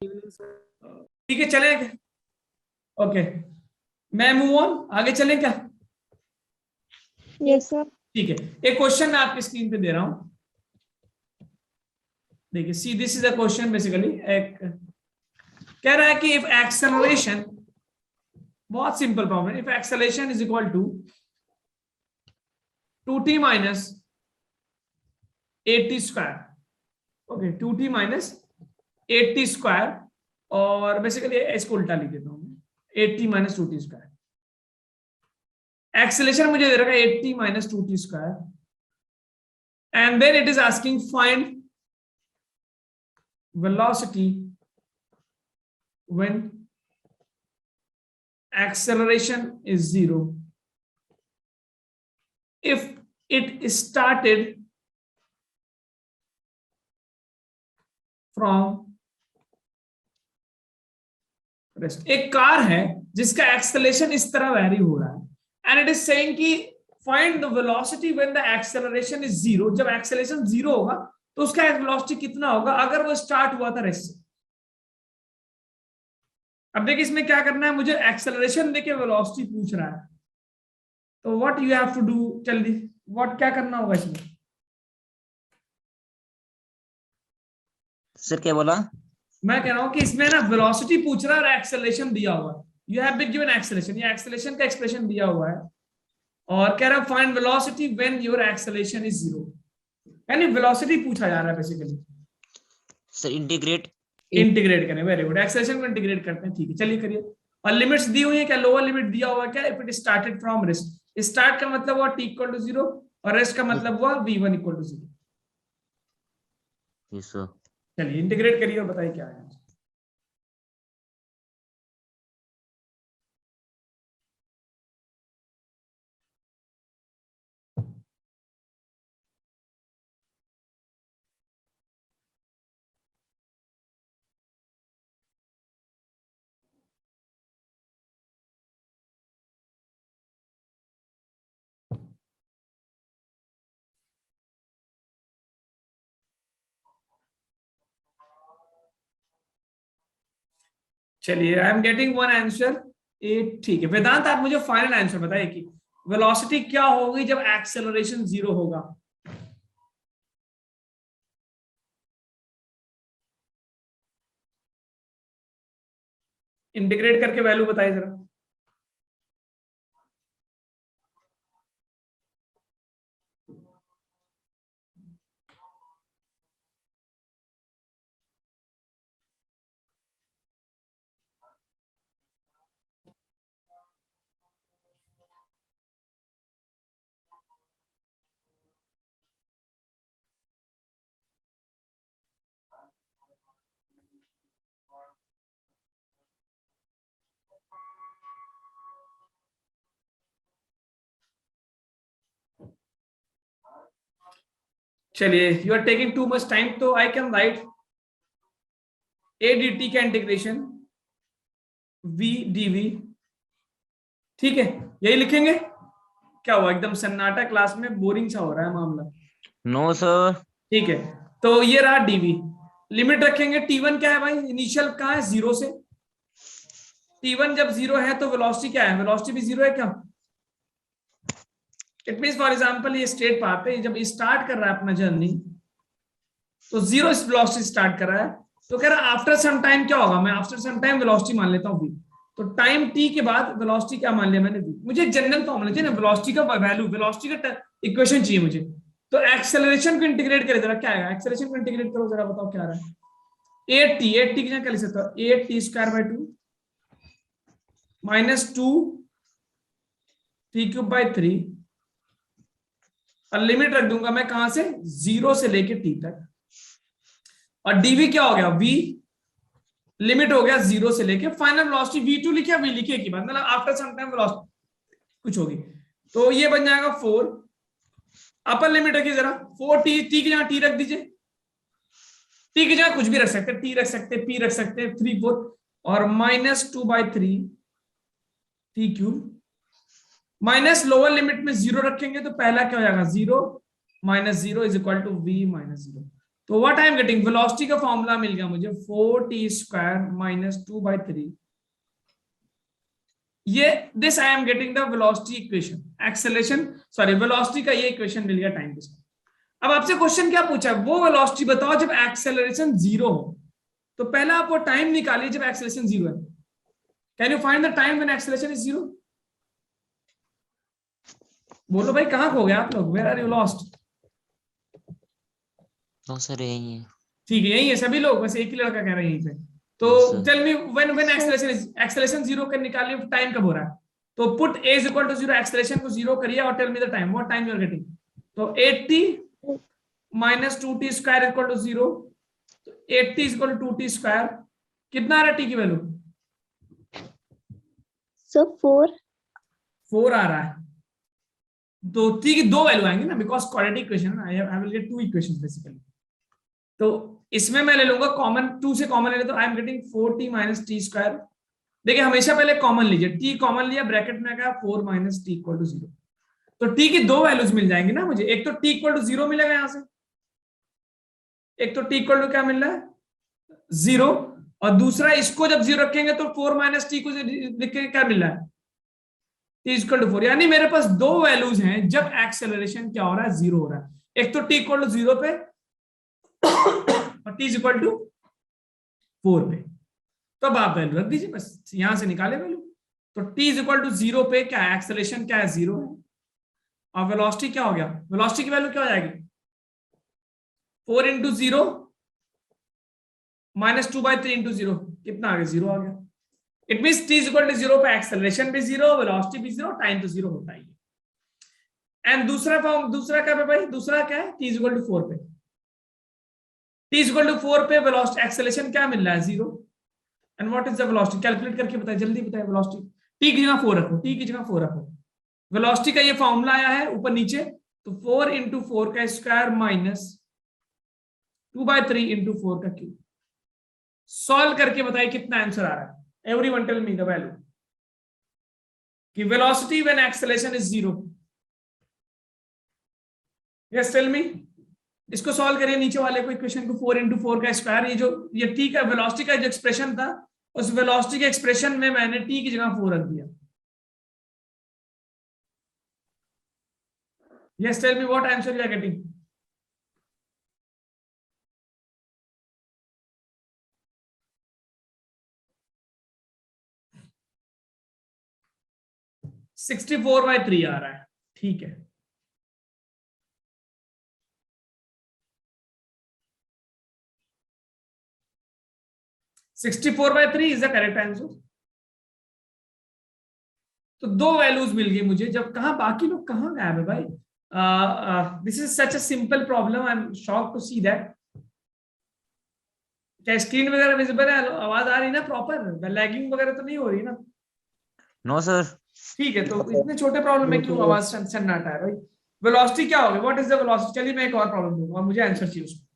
ठीक है, चले ओके, मैं मूव ऑन, आगे चलें क्या? Yes sir. ठीक है, एक क्वेश्चन मैं आपकी स्क्रीन पे दे रहा हूं, देखिए, see this is a question basically. एक कह रहा है कि इफ एक्सेलरेशन, बहुत simple problem, if acceleration is equal to 2t minus 8t square, okay, 2t minus 8t square, और बेसिकली इसको उल्टा लिख देता हूं, 8t minus 2t square. Acceleration मुझे दे रखा है 8t minus 2t square, and then it is asking find velocity when acceleration is 0 if it started from rest। एक कार है जिसका एक्सेलरेशन इस तरह वैरी हो रहा है, एंड इट इज सेइंग कि find the velocity when the acceleration is 0। जब एक्सेलरेशन 0 होगा तो उसका वेलोसिटी कितना होगा अगर वो स्टार्ट हुआ था रेस्ट से। अब देखिए इसमें क्या करना है, मुझे एक्सेलरेशन देके वेलोसिटी पूछ रहा है, तो what you have to do, जल्दी व्हाट क्या करना होगा इसमें? सर क्या बोला? मैं कह रहा हूं कि इसमें ना वेलोसिटी पूछ रहा है और एक्सेलरेशन दिया हुआ है, you have been given acceleration, ये एक्सेलरेशन का एक्सप्रेशन दिया हुआ है, और कह रहा है find velocity when your acceleration is 0, यानी वेलोसिटी पूछा जा रहा है बेसिकली। सर इंटीग्रेट करें, वेरी गुड, एक्सेलरेशन को इंटीग्रेट करते हैं, ठीक है, चलिए करिए। और लिमिट्स दी हुई है क्या? लोअर लिमिट दिया हुआ है क्या? If it started from rest, start का मतलब हुआ t इक्वल टू 0 और रेस्ट का मतलब हुआ v1 equal to 0। Yes sir. चलिए इंटीग्रेट करिए और बताइए क्या है। चलिए, I am getting one answer 8, ठीक है। वेदांत आप मुझे फाइनल आंसर बताइए कि वेलोसिटी क्या होगी जब एक्सेलरेशन 0 होगा? इंटीग्रेट करके वैल्यू बताइए जरा। चलिए, you are taking too much time, तो I can write a dt का इंटीग्रेशन v dv, ठीक है, यही लिखेंगे। क्या हुआ, एकदम सन्नाटा क्लास में, बोरिंग सा हो रहा है मामला? No sir. ठीक है, तो ये रहा dv, लिमिट रखेंगे। t1 क्या है भाई, इनिशियल कहाँ है, 0 से। t1 जब 0 है तो वेलोसिटी क्या है, वेलोसिटी भी 0 है क्या? इट मींस फॉर एग्जांपल ये स्टेट पाथ है, जब स्टार्ट कर रहा है अपना जर्नी तो 0 वेलोसिटी स्टार्ट कर रहा है, तो कह रहा है आफ्टर सम टाइम क्या होगा, मैं आफ्टर सम टाइम वेलोसिटी मान लेता हूँ v, तो टाइम t के बाद वेलोसिटी क्या मान लिया मैंने, v। मुझे जनरल फॉर्मूला चाहिए ना, वेलोसिटी का वैल्यू, वेलोसिटी का इक्वेशन चाहिए मुझे, तो एक्सेलरेशन को इंटीग्रेट करे जरा, क्या आएगा? एक्सेलरेशन को इंटीग्रेट करो जरा, बताओ क्या आ रहा है। 8t की जगह क्या लिख सकता हूं, 8t square by 2 minus 2 t cube by 3, और लिमिट रख दूंगा मैं कहां से, 0 से लेके t तक, और dv क्या हो गया, v लिमिट हो गया 0 से लेके फाइनल वेलोसिटी v2 लिखा, v लिखे की बात, मतलब आफ्टर सम टाइम वेलोसिटी कुछ होगी, तो ये बन जाएगा 4। अपर लिमिट रखिए जरा, 4t, t की जगह t रख दीजिए, t की जगह कुछ भी रख सकते हैं, t रख सकते हैं, p रख सकते हैं, 3 4, और minus 2/3 t cube, minus lower limit में 0 रखेंगे तो पहला क्या हो जाएगा, 0 minus 0 is equal to v minus 0। तो what I am getting, velocity का फॉर्मूला मिल गया मुझे 4t² - 2/3, ये this I am getting the velocity equation, acceleration sorry velocity का ये इक्वेशन मिल गया टाइम के साथ। अब आपसे क्वेश्चन क्या पूछा है, वो वेलोसिटी बताओ जब एक्सेलरेशन 0 हो। तो पहला आप वो टाइम निकालिए जब एक्सेलरेशन 0 है। Can you find the time when acceleration is 0? बोलो भाई, कहां खो गए आप लोग, where are you lost? No sir यही है। ठीक है, यही है सभी लोग, बस एक ही लड़का कह रहा है यहीं पे। तो Yes, sir. Tell me when acceleration 0 का निकालिए, टाइम कब हो रहा है? तो पुट a = 0, एक्सेलरेशन को 0 करिए और tell me the time, what time you are getting. तो 80 - 2t² = 0, तो 80 = 2t², कितना आ रहा है t की वैल्यू? So 4. 4 आ रहा है। तो t की दो वैल्यू आएंगे ना, because quadratic equation I will gate 2 equations basically. तो इसमें मैं ले लूंगा कॉमन, 2 से कॉमन ले लेता हूं, आई एम गेटिंग 4t - t²। देखिए हमेशा पहले कॉमन लीजिए, t कॉमन लिया, ब्रैकेट में क्या 4 - t = 0। तो t की दो वैल्यूज मिल जाएंगी ना मुझे, एक तो t = 0 मिलेगा यहां से, एक तो t = क्या मिल रहा है 0, और दूसरा इसको जब 0 रखेंगे तो 4 - t को लिख के क्या मिल रहा है t = 4। यानी मेरे पास दो वैल्यूज हैं जब एक्सेलरेशन क्या हो रहा है 0 हो रहा है, एक तो t = 0 पे और t = 4 पे। तो अब आप वैल्यू रख दीजिए, बस यहां से निकाले वैल्यू। तो t = 0 पे क्या है, एक्सेलरेशन क्या है 0 है, और वेलोसिटी क्या हो गया, वेलोसिटी की वैल्यू क्या हो जाएगी 4 × 0 - 2/3 × 0, कितना आ गया 0 आ गया। इट मींस t = 0 पे एक्सेलरेशन भी 0, वेलोसिटी भी 0, टाइम तो 0 होता ही है। एंड दूसरा फॉर्म, दूसरा क्या है भाई, दूसरा क्या है t = 4 पे, t = 4 पे वेलोसिटी एक्सेलरेशन क्या मिल रहा है 0, and what is the velocity, calculate करके बताइए, जल्दी बताइए वेलोसिटी। t की जगह 4 रखो, t की जगह 4 रखो। वेलोसिटी का ये फॉर्मूला आया है ऊपर नीचे, तो 4 × 4 का स्क्वायर - 2/3 × 4 का क्यूब। सॉल्व करके बताइए कितना आंसर आ रहा है, everyone tell me the value कि velocity when acceleration is 0। Yes tell me, इसको सॉल्व करिए नीचे वाले को, इक्वेशन को 4 × 4 का स्क्वायर, ये जो ये t का वेलोसिटी का जो एक्सप्रेशन था, उस वेलोसिटी के एक्सप्रेशन में मैंने t की जगह 4 रख दिया। Yes tell me what answer you are getting. - 64/3 आ रहा है, ठीक है। - 64/3 इज द करेक्ट आंसर। तो दो वैल्यूज मिल गई मुझे, जब कहा बाकी लोग कहां गायब है भाई। This is such a simple problem, I am shocked to see that. क्या स्क्रीन वगैरह विजिबल है, आवाज आ रही ना प्रॉपर, लैगिंग वगैरह तो नहीं हो रही ना? No sir. ठीक है, तो इतने छोटे प्रॉब्लम में क्यों आवाज सन्नाटा है भाई। वेलोसिटी क्या होगी, व्हाट इज द वेलोसिटी, चलिए मैं एक और प्रॉब्लम दूंगा और मुझे आंसर चाहिए उसको।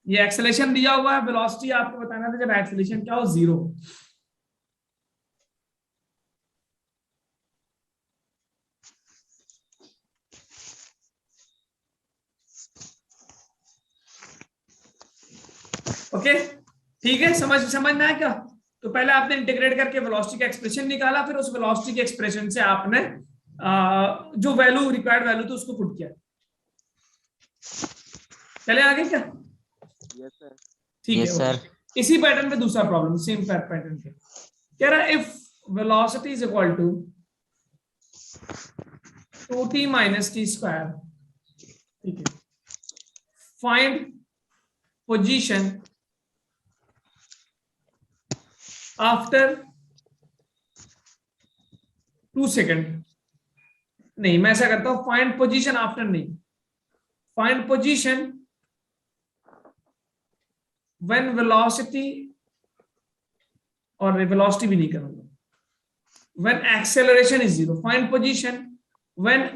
ये एक्सेलरेशन दिया हुआ है, वेलोसिटी आपको बताना था जब एक्सेलरेशन क्या हो 0। ओके ठीक है, समझ में आया क्या? तो पहले आपने इंटीग्रेट करके वेलोसिटी का एक्सप्रेशन निकाला, फिर उस वेलोसिटी के एक्सप्रेशन से आपने जो वैल्यू रिक्वायर्ड वैल्यू थी उसको पुट किया। चले आगे क्या? Yes sir. ठीक Yes, है, sir. इसी पैटर्न पे दूसरा प्रॉब्लम, सेम पैटर्न पे कह रहा है, if velocity is equal to 2t - t², ठीक है, फाइंड पोजीशन आफ्टर 2 सेकेंड। नहीं, मैं ऐसा करता हूं, फाइंड पोजीशन आफ्टर नहीं, फाइंड पोजीशन व्हेन वेलोसिटी, और वेलोसिटी भी नहीं करूंगा, when acceleration is 0, find position when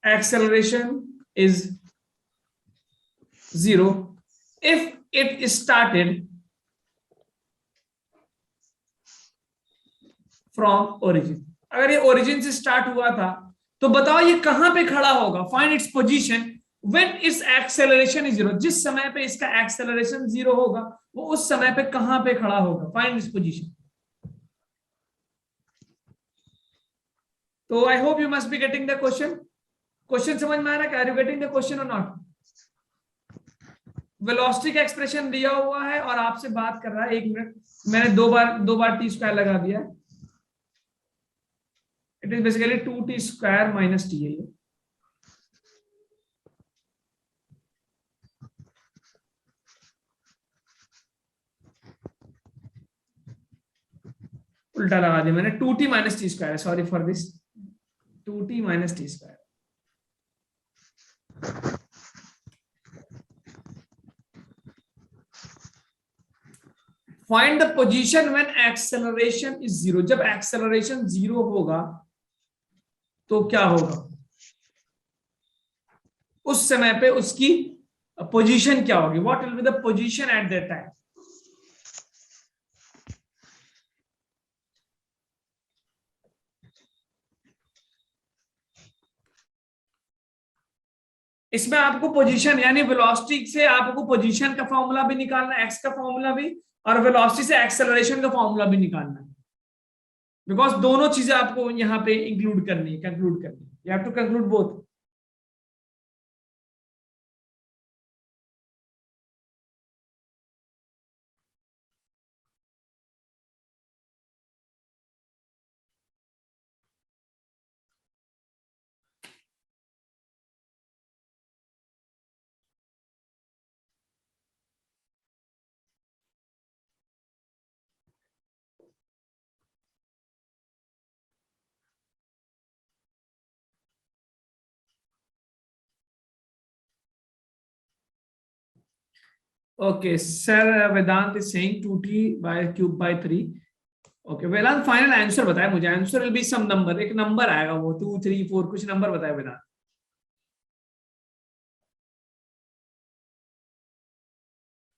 acceleration is 0 if it started from origin। अगर ये origin से स्टार्ट हुआ था तो बताओ ये कहां पे खड़ा होगा, find its position when it's acceleration is zero, जिस समय पे इसका एक्सेलरेशन जीरो होगा वो उस समय पे कहां पे खड़ा होगा, फाइंड इट्स पोजीशन। तो I hope you must be getting the question. Question समझ में आ रहा है, are you getting the question और नॉट? वेलोसिटी का एक्सप्रेशन दिया हुआ है और आपसे बात कर रहा है, 1 मिनट, मैंने दो बार टी स्क्वायर लगा दिया, it is basically 2t square minus T है ये। उल्टा लगा दिया मैंने, 2t minus T square, sorry for this, 2t minus T square. Find the position when acceleration is zero, जब एक्सेलरेशन जीरो होगा तो क्या होगा, उस समय पे उसकी पोजीशन क्या होगी, what will be the position at that time. इसमें आपको पोजीशन यानी वेलोसिटी से आपको पोजीशन का फॉर्मूला भी निकालना है, एक्स का फॉर्मूला भी, और वेलोसिटी से एक्सेलरेशन का फॉर्मूला भी निकालना है, बिकॉज दोनों चीजें आपको यहाँ पे इंक्लूड करनी है, कंक्लूड करनी है, you have to conclude both. Okay, sir, Vedant is saying 2t by cube by 3. Okay, Vedant final answer बताए मुझे, answer will be some number, एक नंबर आएगा वो 2 3 4 कुछ नंबर बताए वेदांत।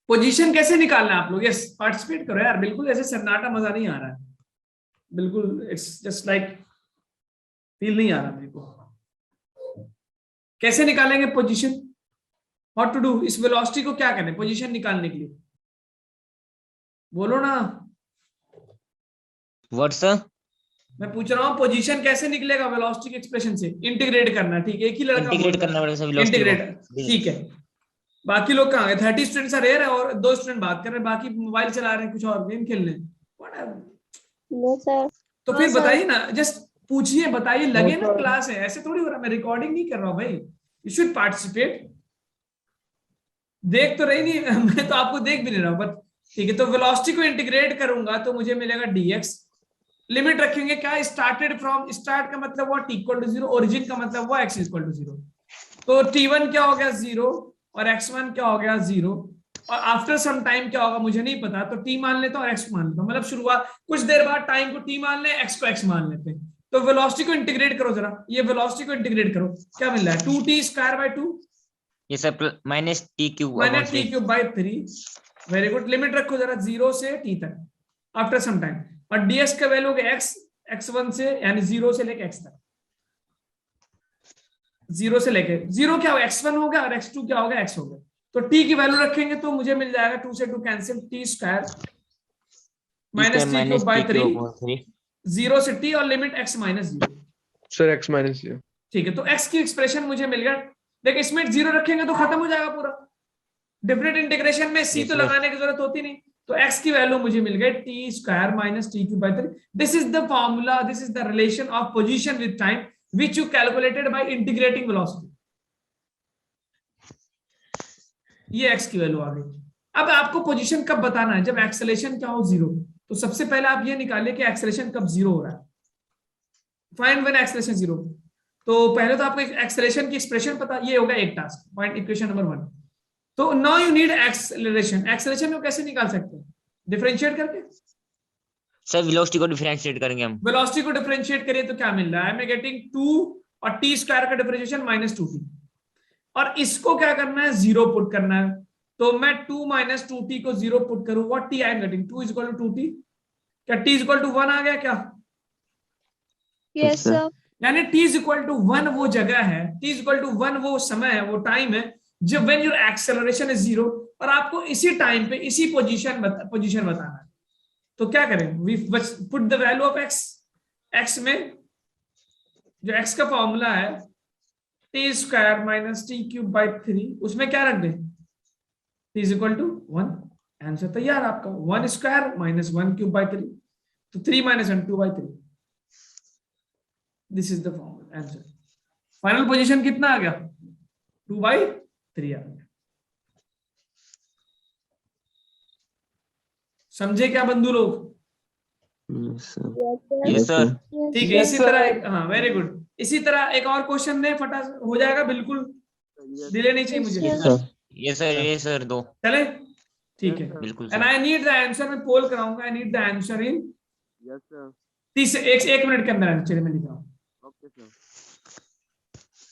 पोजीशन कैसे निकालना है आप लोग, यस पार्टिसिपेट करो यार, बिल्कुल ऐसे सन्नाटा मजा नहीं आ रहा है, बिल्कुल इट्स जस्ट लाइक फील नहीं आ रहा मेरे को। कैसे निकालेंगे पोजीशन, व्हाट टू डू, इस वेलोसिटी को क्या करना है पोजीशन निकालने के लिए, बोलो ना। What sir? मैं पूछ रहा हूँ पोजीशन कैसे निकलेगा वेलोसिटी के एक्सप्रेशन से, इंटीग्रेट करना, ठीक है, एक ही लड़का इंटीग्रेट करना पड़ेगा सर वेलोसिटी को। इंटीग्रेट, ठीक है। बाकी लोग कहाँ गए, 30 स्टूडेंट्स आर हियर और 2 स्टूडेंट बात कर रहे हैं, बाकी मोबाइल चला रहे हैं, कुछ और गेम खेल रहे हैं। No sir. तो फिर बताइए ना, जस्ट पूछिए, बताइए, लगे ना क्लास है, ऐसे थोड़ी हो रहा, मैं रिकॉर्डिंग नहीं कर रहा हूँ भाई, यू शुड पार्टिसिपेट। देख तो रही नहीं मैं तो आपको देख भी नहीं रहा हूँ, बट ठीक है। तो वेलोसिटी को इंटीग्रेट करूंगा तो मुझे मिलेगा dx, लिमिट रखेंगे क्या, स्टार्टेड फ्रॉम, स्टार्ट का मतलब हुआ t इक्वल टू 0, ओरिजिन का मतलब हुआ x इक्वल टू 0, तो t1 क्या हो गया 0 और x1 क्या हो गया 0, और आफ्टर सम टाइम क्या होगा मुझे नहीं पता, तो t मान लेता हूँ और x मान लेता हूँ, मतलब शुरुआत कुछ देर बाद टाइम को t मान ले, x को x मान लेते हैं। तो वेलोसिटी को इंटीग्रेट करो जरा, ये वेलोसिटी को इंटीग्रेट करो, क्या मिल रहा है 2t स्क्वायर बाय 2, ये sir minus t cube minus t cube by 3, very good. Limit रखो जरा 0 से t तक आफ्टर सम टाइम, और ds का वैल्यू होगा x, x1 से यानी 0 से लेके x तक, 0 से लेके 0 क्या होगा x1 हो गया और x2 क्या होगा x हो गया, तो t की वैल्यू रखेंगे तो मुझे मिल जाएगा 2 से 2 cancel, t square minus t cube by 3, 0 से t और limit x minus 0, sir x minus 0, ठीक है। तो x की एक्सप्रेशन मुझे मिल गया, देखिए इसमें 0 रखेंगे तो खत्म हो जाएगा पूरा, डिफरेंट इंटीग्रेशन में c तो लगाने की जरूरत होती नहीं, तो x की वैल्यू मुझे मिल गई t square minus t cube by 3। This is the formula, this is the relation of position with time which you calculated by integrating velocity, ये x की वैल्यू आ गई। अब आपको पोजीशन कब बताना है, जब एक्सेलरेशन क्या हो 0, तो सबसे पहले आप ये निकालिए कि एक्सेलरेशन कब 0 हो रहा है, फाइंड व्हेन एक्सेलरेशन 0। तो पहले तो आपको एक्सेलरेशन की एक्सप्रेशन पता, ये होगा एक टास्क, पॉइंट इक्वेशन नंबर 1। तो now you need acceleration, acceleration को कैसे निकाल सकते हैं, डिफरेंशिएट करके, सर वेलोसिटी को डिफरेंशिएट करेंगे हम, वेलोसिटी को डिफरेंशिएट करिए तो क्या मिल रहा है, आई एम गेटिंग 2 और t स्क्वायर का डिफरेंशिएशन माइनस 2t, और इसको क्या करना है 0 पुट करना है, तो मैं 2 माइनस 2t को 0 पुट करूं, what t I am getting 2 is equal to 2t, क्या t इज इक्वल टू 1 आ गया क्या, यस सर। यानी t इज इक्वल टू 1 वो जगह है, t इज इक्वल टू 1 वो समय है, वो टाइम है जब व्हेन योर एक्सेलरेशन इज 0 और आपको इसी टाइम पे इसी पोजीशन बताना है। तो क्या करें, we put the value of x, x में जो x का फॉर्मूला है t square minus t cube by 3, उसमें क्या रख दें, t is equal to 1। Answer तैयार आपका, 1 स्क्वायर माइनस 1 क्यूब बाई 3, तो 3 minus 1 2 by 3। This is the formula answer. Final position कितना आ गया, 2 बाई 3 आ गया। समझे क्या बंधु लोग? Yes sir. ठीक है, इसी तरह, हाँ वेरी गुड, इसी तरह एक और क्वेश्चन दे, फटा हो जाएगा, बिल्कुल डिले नहीं चाहिए मुझे। ये सर दो चले, ठीक है। बिल्कुल and sir. I need the answer, मैं पोल कराऊंगा, I need the answer in yes sir. 30 एक मिनट के अंदर। चलिए मैं लिख रहा हूँ। Okay sir.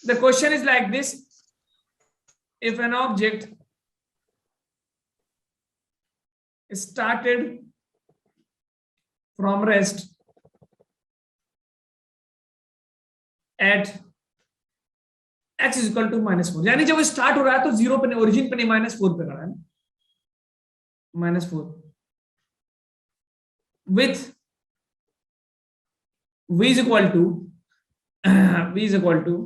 The question is like this, if an object started from rest at x is equal to -4, यानी जब स्टार्ट हो रहा है तो 0 पे, ओरिजिन पे नहीं, -4 पे खड़ा है, -4 with v is equal to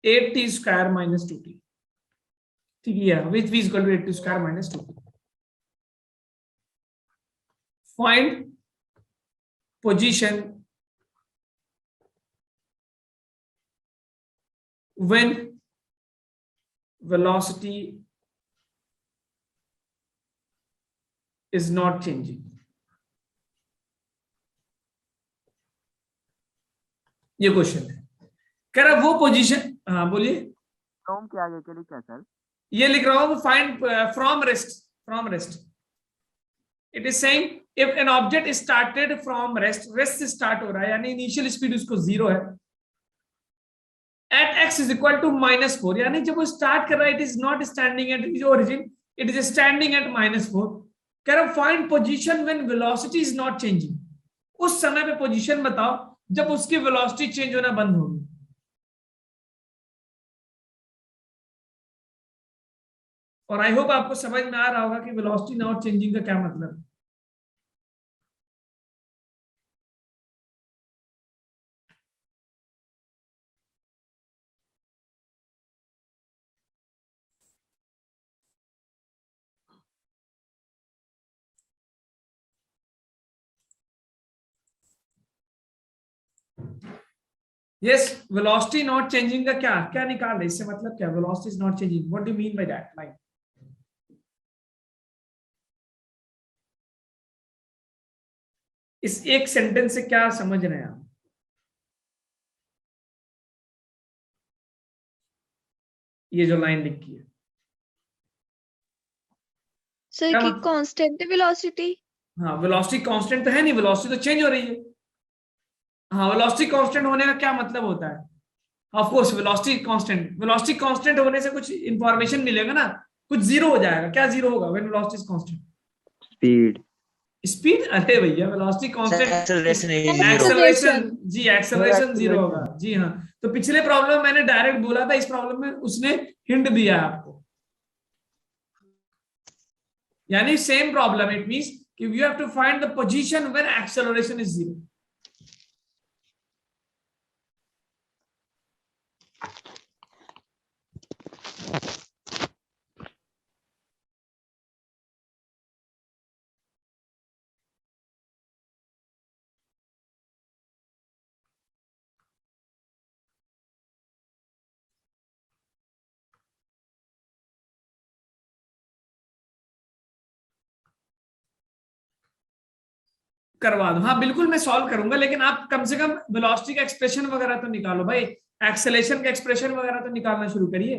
8t square minus 2t। ठीक है, with v is equal to 8t square minus 2t। Find position when velocity is not changing। ये क्वेश्चन है। कह रहा वो पोजीशन, हाँ बोलिए। फ्रॉम के आगे के लिए क्या सर? ये लिख रहा हूं, find from rest. It is saying if an object started from rest से स्टार्ट हो रहा है, यानी इनिशियल स्पीड उसको 0 है, at x is equal to -4, यानी जब वो स्टार्ट कर रहा है it is not standing at origin, it is standing at -4। कह रहा find position when velocity is not changing, उस समय पे पोजीशन बताओ जब उसकी वेलोसिटी चेंज होना बंद होगी। और आई होप आपको समझ में आ रहा होगा कि वेलोसिटी नॉट चेंजिंग का क्या मतलब है। यस, वेलोसिटी नॉट चेंजिंग का क्या निकाल रहे, इससे मतलब क्या, velocity is not changing, what do you mean by that line? इस एक सेंटेंस से क्या समझ रहे हैं आप? ये जो लाइन लिखी है सर क्या कि मतलब? कांस्टेंट है वेलोसिटी। हाँ, वेलोसिटी कांस्टेंट तो है नहीं, वेलोसिटी तो चेंज हो रही है। हाँ, वेलोसिटी कांस्टेंट होने का क्या मतलब होता है? ऑफ कोर्स वेलोसिटी कांस्टेंट होने से कुछ इंफॉर्मेशन मिलेगा ना, कुछ 0 हो जाएगा। क्या 0 होगा when velocity is constant? Speed. अरे भैया, वेलोसिटी कांस्टेंट, एक्सेलरेशन जी, एक्सेलरेशन 0 होगा जी। हाँ, तो पिछले प्रॉब्लम मैंने डायरेक्ट बोला था, इस प्रॉब्लम में उसने हिंट दिया आपको, यानी सेम प्रॉब्लम, इट मींस कि you have to find the position when acceleration is 0। करवा दो, हाँ बिल्कुल मैं सॉल्व करूंगा, लेकिन आप कम से कम वेलोसिटी का एक्सप्रेशन वगैरह तो निकालो भाई, एक्सेलेरेशन का एक्सप्रेशन वगैरह तो निकालना शुरू करिए,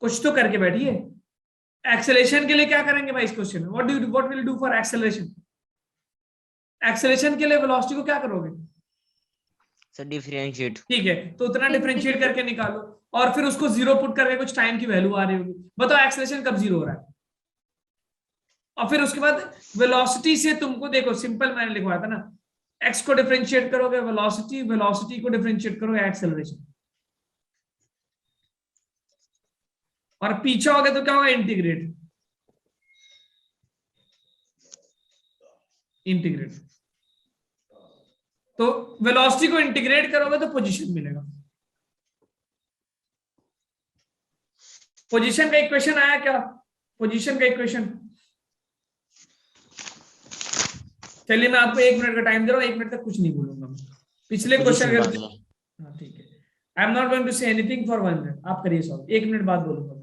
कुछ तो करके बैठिए। एक्सेलेरेशन के लिए क्या करेंगे भाई इस क्वेश्चन में, what will do for acceleration? Acceleration के लिए वेलोसिटी को क्या करोगे सर? डिफरेंशिएट। ठीक है, तो उतना डिफरेंशिएट करके निकालो, और फिर उसको 0 पुट करके कुछ टाइम की वैल्यू आ रही होगी, बताओ एक्सेलेरेशन कब 0 हो रहा है। और फिर उसके बाद वेलोसिटी से तुमको देखो, सिंपल मैंने लिखवाया था ना, एक्स को डिफरेंशिएट करोगे वेलोसिटी, वेलोसिटी को डिफरेंशिएट करोगे एक्सेलरेशन, और पीछे हो गए तो क्या होगा, इंटीग्रेट, इंटीग्रेट। तो वेलोसिटी को इंटीग्रेट करोगे तो पोजीशन मिलेगा। पोजीशन का इक्वेशन आया क्या, पोजीशन का इक्वेशन? चलिए मैं आपको 1 मिनट का टाइम दे रहा हूं, 1 मिनट तक कुछ नहीं बोलूंगा मैं। पिछले क्वेश्चन Position अगर, बात है। हाँ ठीक है, I am not going to say anything for 1 minute, आप करिए सॉल्व, 1 मिनट बाद बोलूंगा मैं।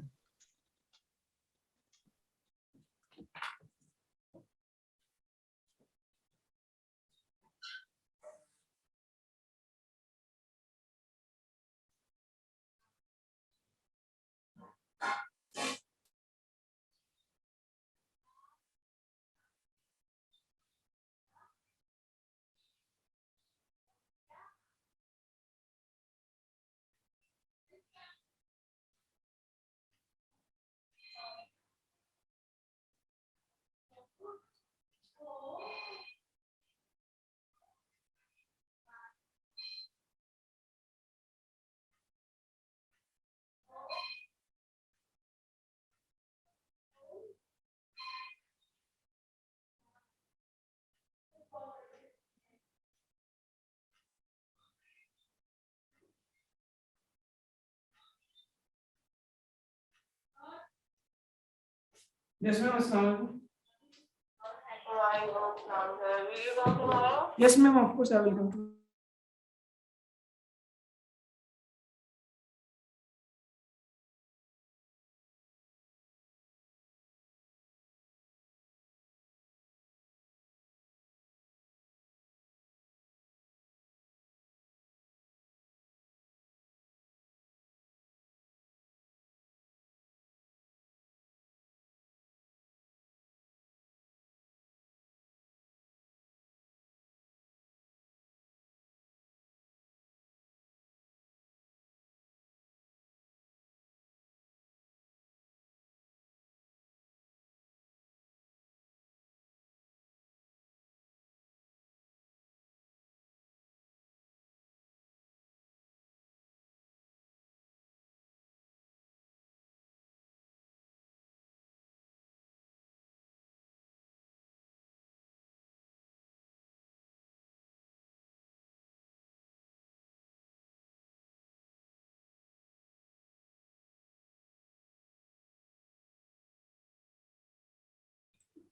Yes, ma'am. Assalamualaikum. Yes, ma'am. Of course, I will come to.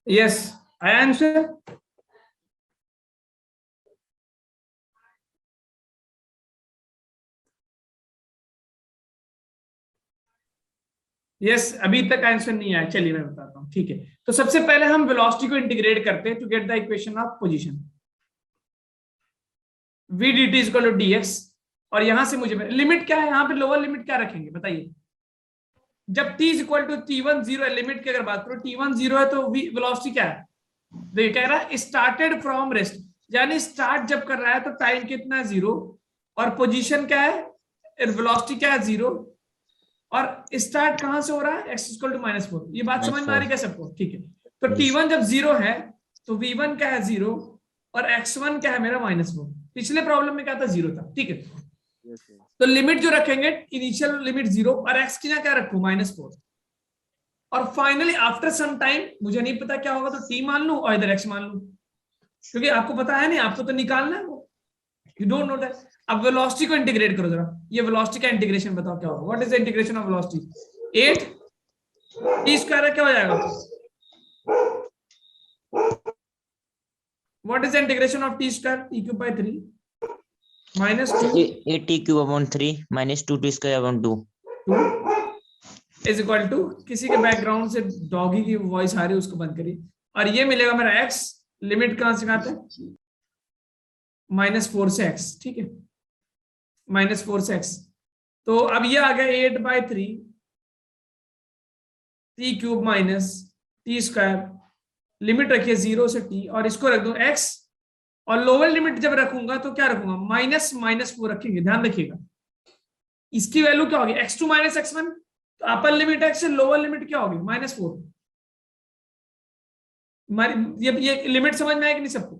Yes, I answer. Yes अभी तक आंसर नहीं आया, चलिए मैं बताता हूँ, ठीक है। तो सबसे पहले हम वेलोसिटी को इंटीग्रेट करते हैं to get the equation of position. v dt is equal to dx, और यहां से मुझे लिमिट क्या है, यहाँ पे लोअर लिमिट क्या रखेंगे बताइए? जब t is equal to t1 0 है, लिमिट की अगर बात करो t1 0 है तो वेलोसिटी क्या है, देखिए कह रहा है स्टार्टेड फ्रॉम रेस्ट, यानी स्टार्ट जब कर रहा है तो टाइम कितना है 0, और पोजीशन क्या है, वेलोसिटी क्या है 0, और स्टार्ट कहां से हो रहा है, x इक्वल टू -4। ये बात समझ में आ रही है क्या सबको? ठीक है, तो t1 जब 0 है तो v1 क्या है 0, और x1 क्या है मेरा -4। पिछले प्रॉब्लम में क्या था 0 था, ठीक है। Yes sir. तो लिमिट जो रखेंगे इनिशियल लिमिट 0, और x की क्या रखूं -4, और फाइनली आफ्टर सम टाइम मुझे नहीं पता क्या होगा तो t मान लूं और इधर x मान लूं, क्योंकि आपको पता है नहीं, आपको तो निकालना है वो, यू डोंट नो दैट। अब वेलोसिटी को इंटीग्रेट करो जरा, ये वेलोसिटी का इंटीग्रेशन बताओ क्या होगा, what is the integration of velocity? 8 t square क्या हो जाएगा, what is the integration of t square, t cube by 3 -2 8t cube upon 3 minus 2t square upon 2 is equal to, किसी के बैकग्राउंड से डॉगी की वॉइस आ रही है उसको बंद करिए, और ये मिलेगा मेरा x, लिमिट कहां से आता है -4 से x, ठीक है, -4 से x। तो अब ये आ गया 8/3 t cube minus t square, limit रखिए 0 से t, और इसको रख दो x, और लोअर लिमिट जब रखूंगा तो क्या रखूंगा, -4 रखेंगे, ध्यान रखिएगा। इसकी वैल्यू क्या होगी, x2 - x1, तो अपर लिमिट x से लोअर लिमिट क्या होगी -4। ये लिमिट समझ में आएगी नहीं सबको?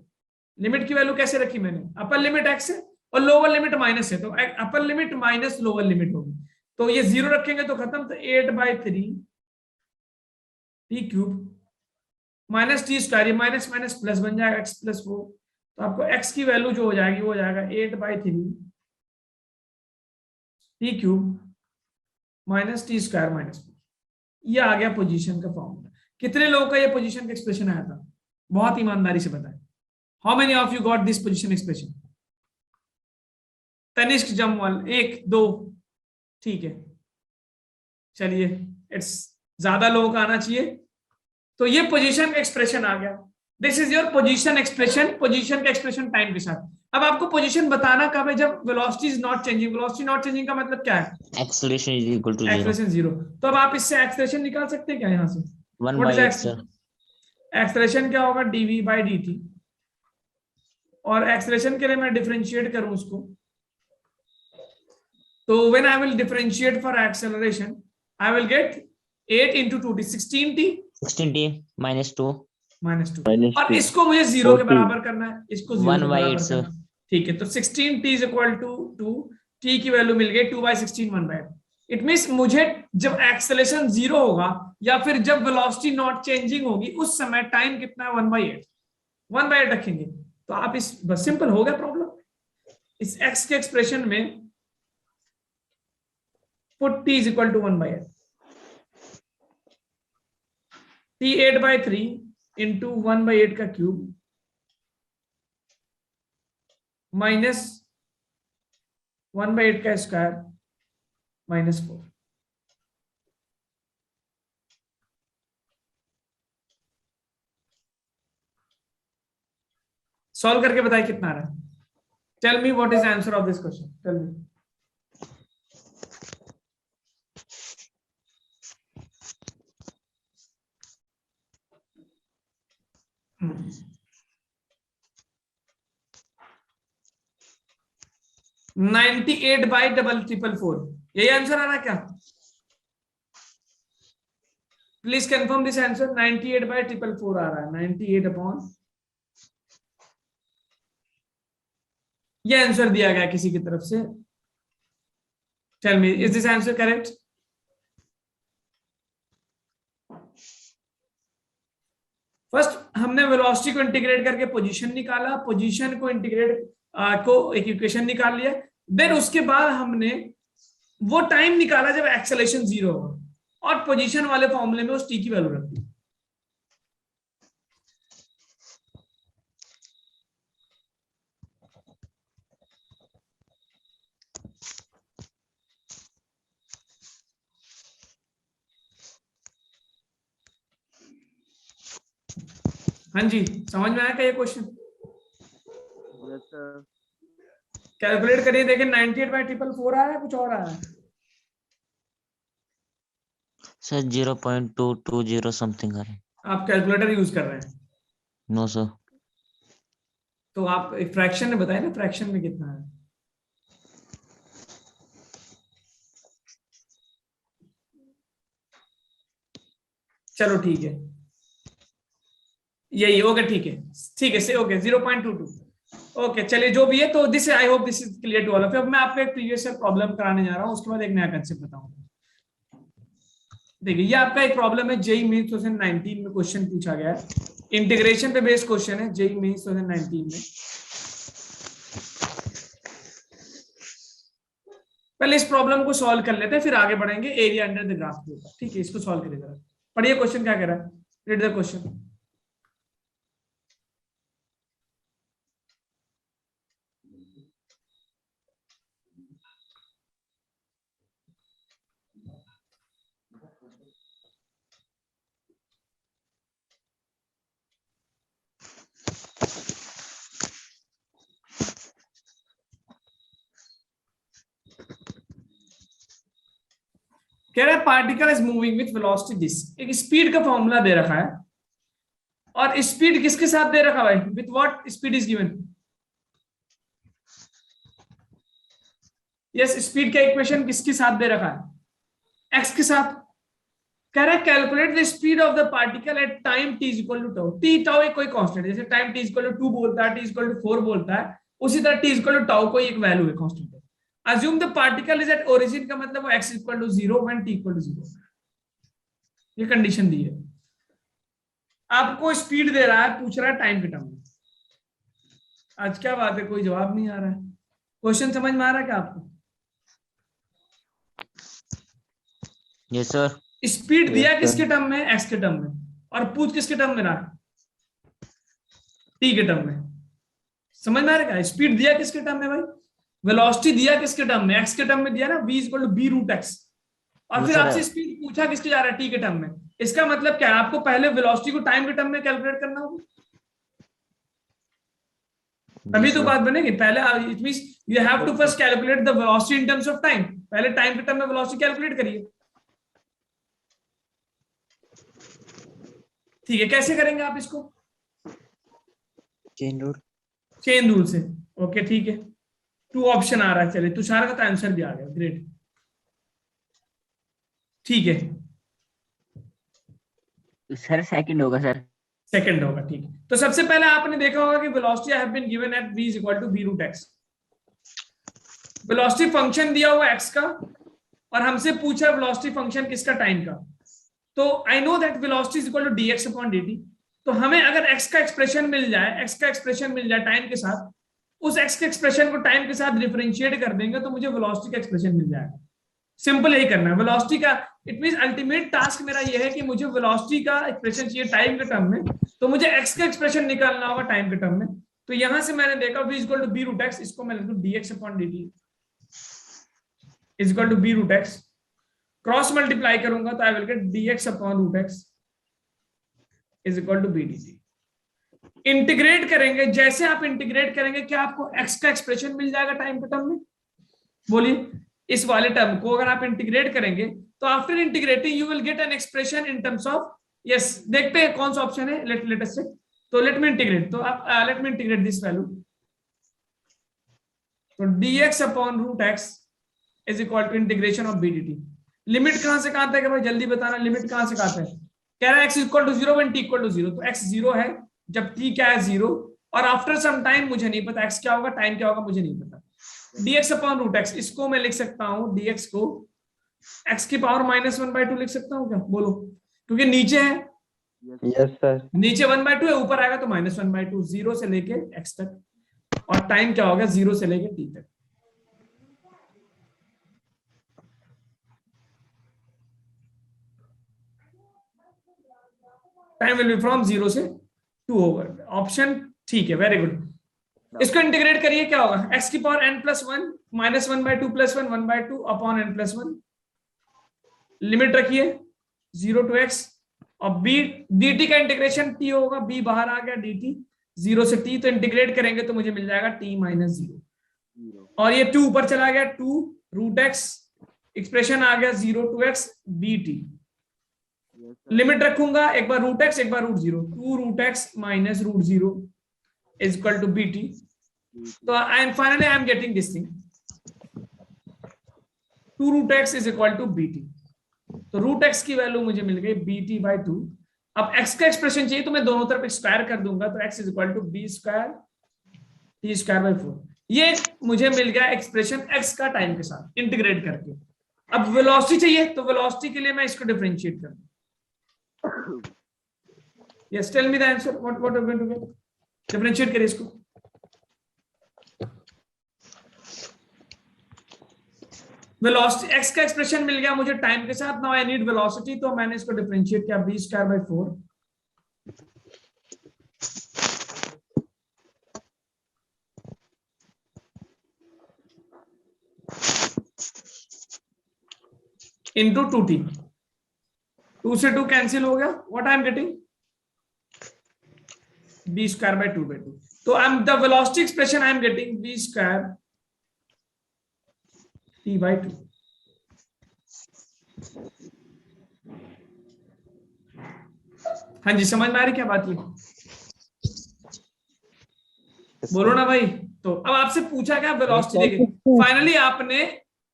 लिमिट की वैल्यू कैसे रखी मैंने, अपर लिमिट x है और लोअर लिमिट माइनस है, तो upper limit minus lower limit होगी, तो ये 0 रखेंगे तो खत्म, तो 8/3 T cube minus T square, ये माइनस माइनस प्लस बन जाएगा x + 4, तो आपको x की वैल्यू जो हो जाएगी वो हो जाएगा 8/3 T cube minus T square minus 4। ये आ गया पोजीशन का फॉर्मूला। कितने लोगों का ये पोजीशन का एक्सप्रेशन आया था, बहुत ईमानदारी से बताएं, how many of you got this position expression? Tanishk Jamwal 1 2, ठीक है, चलिए इट्स ज्यादा लोगों का आना चाहिए। तो ये पोजीशन का एक्सप्रेशन आ गया, this is your position expression, position का एक्सप्रेशन टाइम के साथ। अब आपको पोजीशन बताना कब है, जब velocity is not changing. Velocity not changing का मतलब क्या है, Acceleration is equal to 0. Acceleration 0। तो अब आप इससे एक्सेलरेशन निकाल सकते हैं क्या यहाँ से, 1/8 sir. एक्सेलरेशन क्या होगा, dv/dt, और एक्सेलरेशन के लिए मैं डिफरेंशिएट करूं उसको, तो when I will differentiate for acceleration I will gate 8 × 2t 16t 16t minus 2. -2, और इसको मुझे 0 के बराबर करना है, इसको 0 के 1/8 बराबर sir. करना है, ठीक है। तो 16t = 2, t की वैल्यू मिल गई 2/16 1/8। इट मींस मुझे जब एक्सेलरेशन 0 होगा या फिर जब वेलोसिटी नॉट चेंजिंग होगी उस समय टाइम कितना है, 1/8 रखेंगे। तो आप इस बस सिंपल हो गया प्रॉब्लम। इस x के एक्सप्रेशन में पुट t = 1/8, t 8/3 × 1/8 का क्यूब माइनस 1/8 का स्क्वायर -4। सॉल्व करके बताइए कितना आ रहा है। Tell me what is answer of this question, tell me. Hmm. 98/444, यही आंसर आ रहा है क्या? Please confirm this answer. 98/444 आ रहा है, 98 ये आंसर दिया गया किसी की तरफ से। Tell me, is this answer correct? First हमने वेलोसिटी को इंटीग्रेट करके पोजीशन निकाला, पोजीशन को इंटीग्रेट को एक इक्वेशन निकाल लिया, देन उसके बाद हमने वो टाइम निकाला जब एक्सेलरेशन 0 होगा, और पोजीशन वाले फॉर्मूले में उस टी की वैल्यू रख दी। हाँ जी, समझ में आया क्या ये क्वेश्चन? Yes sir. कैलकुलेट करिए, देखें 98/444 आया है, कुछ और आया है? Sir 0.220 something आ रहा है. आप कैलकुलेटर यूज कर रहे हैं? No sir. तो आप एक फ्रैक्शन में बताए ना, फ्रैक्शन में कितना है? चलो ठीक है, यही ओके, ठीक है ठीक है, ओके 0.22, ओके चलिए जो भी है। तो this I hope this is clear to all of you. अब मैं आपको एक प्रीवियस ईयर प्रॉब्लम कराने जा रहा हूं, उसके बाद एक नया कंसेप्ट बताऊंगा। देखिए ये आपका एक प्रॉब्लम है, जेईई मेंस 2019 में क्वेश्चन पूछा गया है, इंटीग्रेशन पे बेस्ड क्वेश्चन है, जेईई मेंस 2019 में। पहले इस प्रॉब्लम को सॉल्व कर लेते हैं, फिर आगे बढ़ेंगे एरिया अंडर द ग्राफ के ऊपर, ठीक है। इसको सॉल्व करिए जरा, पढ़िए क्वेश्चन क्या कह रहा है, रीड द क्वेश्चन। कह रहा है particle is moving with velocity this, एक स्पीड का फॉर्मूला दे रखा है, और स्पीड किसके साथ दे रखा है भाई, with what speed is given? Yes, speed का इक्वेशन किसके साथ दे रखा है? एक्स के साथ। कह रहा है calculate the speed of the particle at time t equal to tau. T tau एक कोई कांस्टेंट है, जैसे टाइम t इक्वल टू 2 बोलता है, t इक्वल टू 4 बोलता है, उसी तरह t इक्वल टू टाउ कोई एक वैल्यू है, कांस्टेंट है। Assume the particle is at origin, का मतलब वो x equal to 0 when t equal to 0। ये कंडीशन दी है। आपको स्पीड दे रहा है, पूछ रहा है टाइम के टर्म में। आज क्या बात है, कोई जवाब नहीं आ रहा है। क्वेश्चन समझ में आ रहा है क्या आपको? Yes sir. स्पीड दिया Yes, किसके टर्म में? एक्स के टर्म में। और पूछ किसके टर्म में रहा है? टी के टर्म में। समझ में आ रहा है? स्पीड दिया किसके टर्म में भाई? वेलोसिटी दिया किसके टर्म में? एक्स के टर्म में दिया ना, v equal to b root x. और फिर आपसे स्पीड पूछा किसके जा रहा है? टी के टर्म में। इसका मतलब क्या है? आपको पहले वेलोसिटी को टाइम के टर्म में कैलकुलेट करना होगा, तभी तो बात बनेगी। पहले it means you have to first calculate the velocity in terms of time. पहले टाइम के टर्म में वेलोसिटी कैलकुलेट करिए। ठीक है, कैसे करेंगे आप इसको? Chain rule. चेन रूल से। ओके ठीक है, 2 ऑप्शन आ रहा है। चलिए, तुषार का तो आंसर भी आ गया, ग्रेट। ठीक है, सर सेकंड होगा सर। सेकंड होगा, ठीक है। तो सबसे पहले आपने देखा होगा कि velocity have been given at v is equal to b root x। Velocity function दिया हुआ x का, और हमसे पूछा वेलोसिटी फंक्शन किसका? टाइम का। तो I know that velocity is equal to dx upon dt। तो हमें अगर x का एक्सप्रेशन मिल जाए, x का एक्सप्रेशन मिल जाए टाइम के साथ, उस x के एक्सप्रेशन को टाइम के साथ डिफरेंशिएट कर देंगे तो मुझे वेलोसिटी का एक्सप्रेशन मिल जाएगा। सिंपल यही करना है। वेलोसिटी का इट मींस अल्टीमेट टास्क मेरा ये है कि मुझे वेलोसिटी का एक्सप्रेशन चाहिए टाइम के टर्म में, तो मुझे x का एक्सप्रेशन निकालना होगा टाइम के टर्म में। तो यहां से मैंने देखा v equal to b root x, इसको मैं लिख दूं dx upon dt is equal to b root x। Cross multiply करूंगा तो I will get dx upon root x is equal to b dt। Integrate करेंगे, जैसे आप इंटीग्रेट करेंगे क्या आपको x का एक्सप्रेशन मिल जाएगा टाइम के टर्म में? बोलिए, इस वाले टर्म को अगर आप इंटीग्रेट करेंगे तो after integrating you will get an expression in terms of, yes, देखते हैं कौन सा ऑप्शन है। Let us check. तो लेट मी इंटीग्रेट, तो आप let me integrate this value. तो dx upon root x is equal to integration of b dt। Limit कहां से कहां तक है भाई, जल्दी बताना, लिमिट कहां से कहां तक है? कह रहा है x equal to 0 when t equal to 0। तो x 0 है जब t क्या है 0, और आफ्टर सम टाइम मुझे नहीं पता x क्या होगा, टाइम क्या होगा मुझे नहीं पता। dx अपॉन रूट x, इसको मैं लिख सकता हूं dx को x की पावर -1/2 लिख सकता हूं क्या? बोलो, क्योंकि नीचे है। Yes, sir. नीचे 1/2 है, ऊपर आएगा तो -1/2, 0 से लेके x तक, और टाइम क्या होगा 0 से लेके t तक। टाइम विल बी फ्रॉम 0 से 2 ओवर। ऑप्शन ठीक है, वेरी गुड। इसको इंटीग्रेट करिए, क्या होगा? x की power n+1 -1/2 +1 1/2 upon n+1। Limit रखिए 0 टू x, और b dt का इंटीग्रेशन t होगा, b बाहर आ गया dt 0 से t, तो इंटीग्रेट करेंगे तो मुझे मिल जाएगा t - 0, और ये 2 ऊपर चला गया 2 रूट x, एक्सप्रेशन आ गया 0 टू x bt। लिमिट रखूंगा, एक बार रूट x एक बार रूट 0, 2 रूट x माइनस रूट 0 is equal to bt। तो and finally I am getting this thing, 2 root x is equal to bt। तो रूट x की वैल्यू मुझे मिल गई bt/2। अब x का एक्सप्रेशन चाहिए तो मैं दोनों तरफ स्क्वायर कर दूंगा, तो x is equal to b square t²/4। ये मुझे मिल गया एक्सप्रेशन x का टाइम के साथ इंटीग्रेट करके। अब वेलोसिटी चाहिए, तो वेलोसिटी के लिए मैं इसको डिफरेंशिएट कर दूं। Yes, tell me the answer. What are going to get? Differentiate करिए इसको। वेलोसिटी x का एक्सप्रेशन मिल गया मुझे टाइम के साथ। नाउ आई नीड वेलोसिटी, तो मैंने इसको डिफरेंशिएट किया b²/4 into 2t। 2 से 2 कैंसिल हो गया, what I am getting b²/2/2। तो I am the velocity expression I am getting b² t/2। हाँ जी, समझ में आ रही क्या बात? ये बोलो ना भाई। तो अब आपसे पूछा गया वेलोसिटी, देखिए फाइनली आपने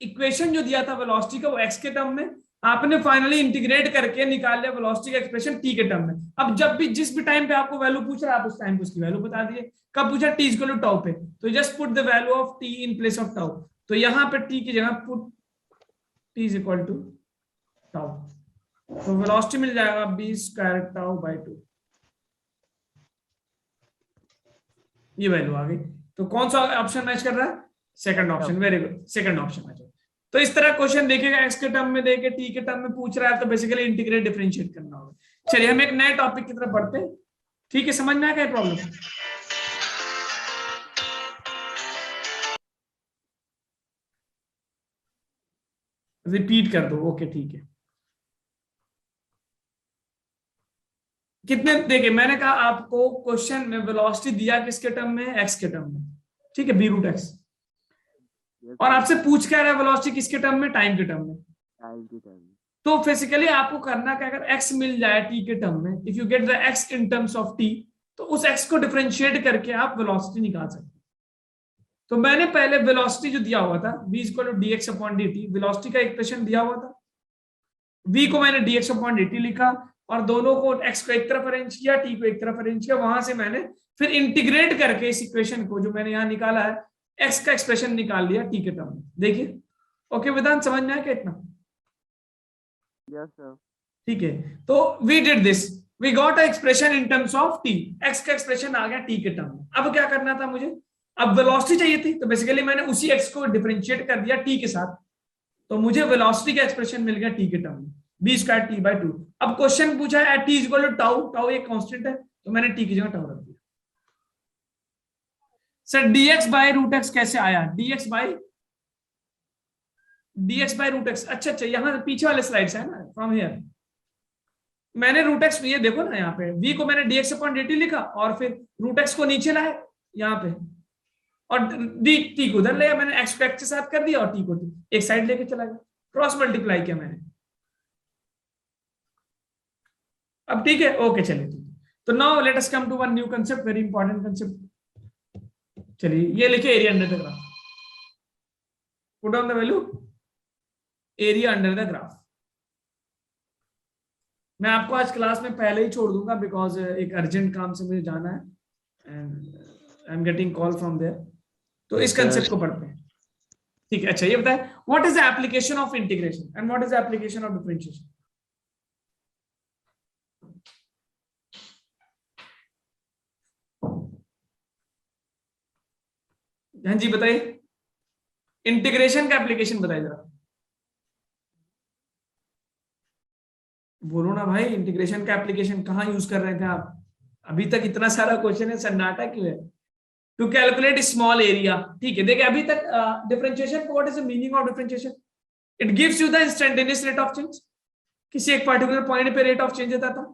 इक्वेशन जो दिया था वेलोसिटी का वो x के टर्म में, आपने फाइनली इंटीग्रेट करके निकाल लिया वेलोसिटी का एक्सप्रेशन टी के टर्म में। अब जब भी जिस भी टाइम पे आपको वैल्यू पूछ रहा है आप उस टाइम पे उसकी वैल्यू बता दिए। कब पूछा? टी इक्वल टू टाउ पे, तो just put the value of t in place of tau. तो यहाँ पे टी की जगह put t is equal to tau, तो वेलोसिटी मिल जाएगा बी स्क्वायर टाउ बाई 2। ये वैल्यू आ गई। तो कौन सा ऑप्शन मैच कर रहा है? Second option. Very good, second option match. तो इस तरह क्वेश्चन देखेगा, एक्स के टर्म में देके टी के टर्म में पूछ रहा है, तो बेसिकली इंटीग्रेट डिफरेंशिएट करना होगा। चलिए हम एक नए टॉपिक की तरफ बढ़ते हैं। ठीक है, समझ में आ गया प्रॉब्लम? रिपीट कर दो, ओके ठीक है। कितने देखिए, मैंने कहा आपको क्वेश्चन में वेलोसिटी दिया किसके टर्म में? एक्स के टर्म में, ठीक है, बी रूट एक्स। और आपसे पूछ क्या रहा है? वेलोसिटी किसके टर्म में? टाइम के टर्म में। तो फिजिकली आपको करना क्या, अगर x मिल जाए t के टर्म में, if you get the x in terms of t, तो उस x को डिफरेंशिएट करके आप वेलोसिटी निकाल सकते हैं। तो मैंने पहले वेलोसिटी जो दिया हुआ था v equal to dx upon dt, velocity का इक्वेशन दिया हुआ था, v को मैंने dx अपॉन dt लिखा और दोनों को x को एक तरफ अरेंज किया, t को एक तरफ अरेंज किया। वहां से मैंने फिर इंटीग्रेट करके इस इक्वेशन को जो मैंने यहाँ निकाला है x का एक्सप्रेशन निकाल लिया t के टर्म में। देखिए, ओके विधान, समझ में आया क्या इतना? Yes, sir. ठीक है, तो we did this, we got a expression in terms of T, X का एक्सप्रेशन आ गया टी के टर्म में। अब क्या करना था मुझे? अब वेलोसिटी चाहिए थी, तो बेसिकली मैंने उसी एक्स को डिफरेंशिएट कर दिया टी के साथ, तो मुझे वेलोसिटी का एक्सप्रेशन मिल गया टी के टर्म में, बी स्क्वायर टी बाई 2। अब क्वेश्चन पूछा है T is equal to tau, tau एक कांस्टेंट है, तो मैंने टी की जगह टाउ रख दिया। Sir dx by root X कैसे आया? dx बाय रूट एक्स, अच्छा, यहाँ पीछे वाले स्लाइड्स है ना, फ्रॉम हियर मैंने रूट एक्स, ये देखो ना, यहाँ पे v को मैंने dx अपॉन dt लिखा और फिर रूट एक्स को नीचे लाया यहाँ पे, और टी को उधर लिया मैंने, एक्स को एक्स के साथ कर दिया और टी को एक साइड लेके चला गया, क्रॉस मल्टीप्लाई किया मैंने। अब ठीक है, ओके चलिए ठीक है। तो now let us come to one new concept, very important concept. चलिए ये लिखे area under the graph, put down the value area under the graph. मैं आपको आज क्लास में पहले ही छोड़ दूंगा बिकॉज एक अर्जेंट काम से मुझे जाना है and I am getting call from there. तो इस कंसेप्ट को पढ़ते हैं, ठीक है। अच्छा ये बताएं, what is the application of integration and what is the application of differentiation? हाँ जी बताइए, इंटीग्रेशन का एप्लीकेशन बताइए जरा, बोलो ना भाई। इंटीग्रेशन का एप्लीकेशन कहाँ यूज कर रहे थे आप? अभी तक इतना सारा क्वेश्चन है, सन्नाटा क्यों है? टू कैलकुलेट स्मॉल एरिया, ठीक है। देखिए अभी तक differentiation, what is the meaning of differentiation? It gives you the instantaneous rate of change, किसी एक पर्टिकुलर पॉइंट पे रेट ऑफ चेंज होता था,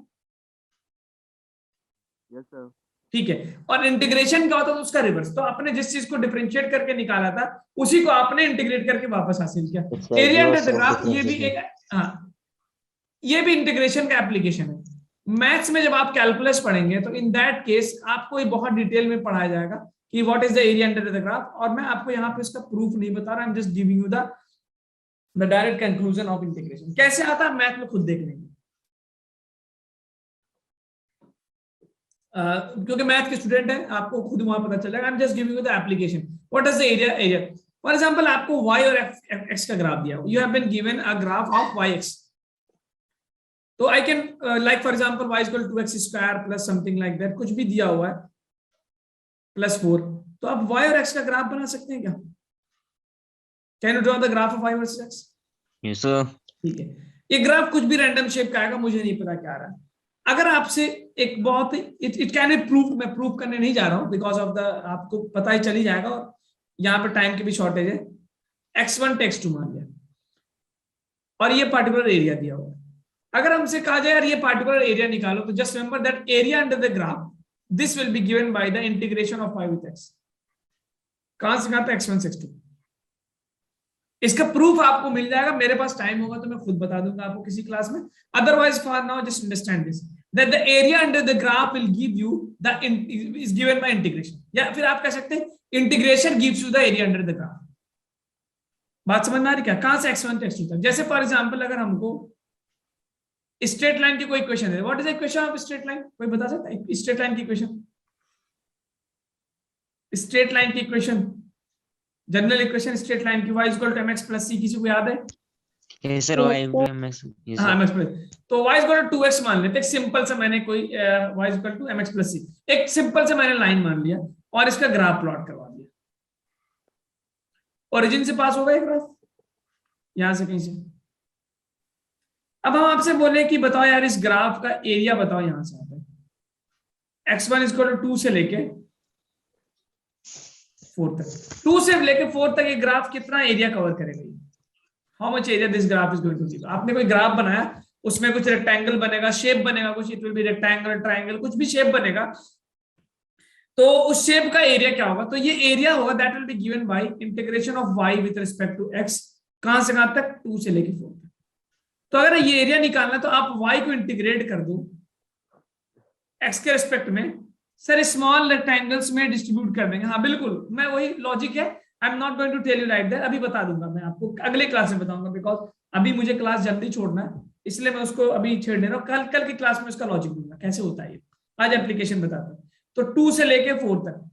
Yes, sir. ठीक है। और इंटीग्रेशन क्या होता था? उसका रिवर्स। तो आपने जिस चीज को डिफरेंशिएट करके निकाला था उसी को आपने इंटीग्रेट करके वापस हासिल किया। एरिया अंडर द ग्राफ, ये भी एक, हाँ ये भी इंटीग्रेशन का एप्लीकेशन है। मैथ्स में जब आप कैलकुलस पढ़ेंगे तो इन दैट केस आपको ये बहुत डिटेल में पढ़ाया जाएगा कि what is the area under the graph. और मैं आपको यहाँ पे इसका प्रूफ नहीं बता रहा, आई am just giving you the direct conclusion of integration. कैसे आता है मैथ में खुद देख लेंगे, क्योंकि मैथ के स्टूडेंट हैं, आपको खुद वहां पता चलेगा। I am just giving you the application. What is the area? For example आपको y और x का ग्राफ दिया, you have been given a graph of yx, तो I can like for example y equal to 2x square plus something like that, कुछ भी दिया हुआ है प्लस 4, तो आप y और x का ग्राफ बना सकते हैं क्या? Can you draw the graph of y versus x? Yes sir. ठीक है, ये ग्राफ कुछ भी रैंडम शेप का आएगा, मुझे नहीं पता क्या आ रहा है। अगर आपसे एक बहुत इट कैन बी प्रूव्ड, मैं प्रूव करने नहीं जा रहा हूं बिकॉज ऑफ द, आपको पता ही चली जाएगा और यहाँ पे टाइम की भी शॉर्टेज है। x1 x2 मान लिया और ये पार्टिकुलर एरिया दिया हुआ है। अगर हमसे कहा जाए यार ये पार्टिकुलर एरिया निकालो, तो just remember that area under the graph this will be given by the integration of y with x। कहां से कहां पे? x1 x2। इसका प्रूफ आपको मिल जाएगा, मेरे पास टाइम होगा तो मैं खुद बता दूंगा आपको किसी क्लास में। Otherwise for now just understand this that the area under the graph will give you the is given by integration, या फिर आप कह सकते हैं integration gives you the area under the graph. बात समझ में आ रही क्या? कहां से x1 से x2 तक? जैसे फॉर एग्जांपल अगर हमको स्ट्रेट लाइन की कोई इक्वेशन है, what is the equation of straight line? कोई बता सकता है स्ट्रेट लाइन की इक्वेशन? स्ट्रेट लाइन की equation, general equation straight line की, y equal to mx plus c, किसी को याद है? yes sir y equal to mx yes हाँ sir mx प्लस, तो y इक्वल टू 2x मान लेते हैं। सिंपल से मैंने कोई y equal to mx plus c, एक सिंपल से मैंने लाइन मान लिया और इसका ग्राफ प्लॉट करवा दिया। ओरिजिन से पास होगा ये ग्राफ, यहां से कहीं से। अब हम आपसे बोले कि बताओ यार इस ग्राफ का एरिया बताओ, यहां से आता है x1 इक्वल टू 2 से लेके 4 तक, 2 से लेके 4 तक ये ग्राफ कितना एरिया कवर करेगा? How much area this graph is going to give? आपने कोई ग्राफ बनाया, उसमें कुछ रेक्टेंगल बनेगा, शेप बनेगा कुछ, it will be rectangle, triangle, कुछ भी शेप बनेगा, तो उस शेप का एरिया क्या होगा? तो ये एरिया होगा that will be given by integration of y with respect to x, कहां से कहां तक? 2 से लेके 4 तक। तो अगर ये एरिया निकालना है तो आप y को इंटीग्रेट कर दो x के रिस्पेक्ट में। सर स्मॉल रेक्टेंगल्स में डिस्ट्रीब्यूट कर देंगे, हाँ बिल्कुल, मैं वही लॉजिक है, I am not going to tell you like that, अभी बता दूंगा मैं आपको, अगले क्लास में बताऊंगा, बिकॉज अभी मुझे क्लास जल्दी छोड़ना है, इसलिए मैं उसको अभी छेड़ दे रहा हूँ। कल की क्लास में उसका लॉजिक दूंगा कैसे होता है, आज एप्लीकेशन बताता हूँ। तो 2 से लेके 4 तक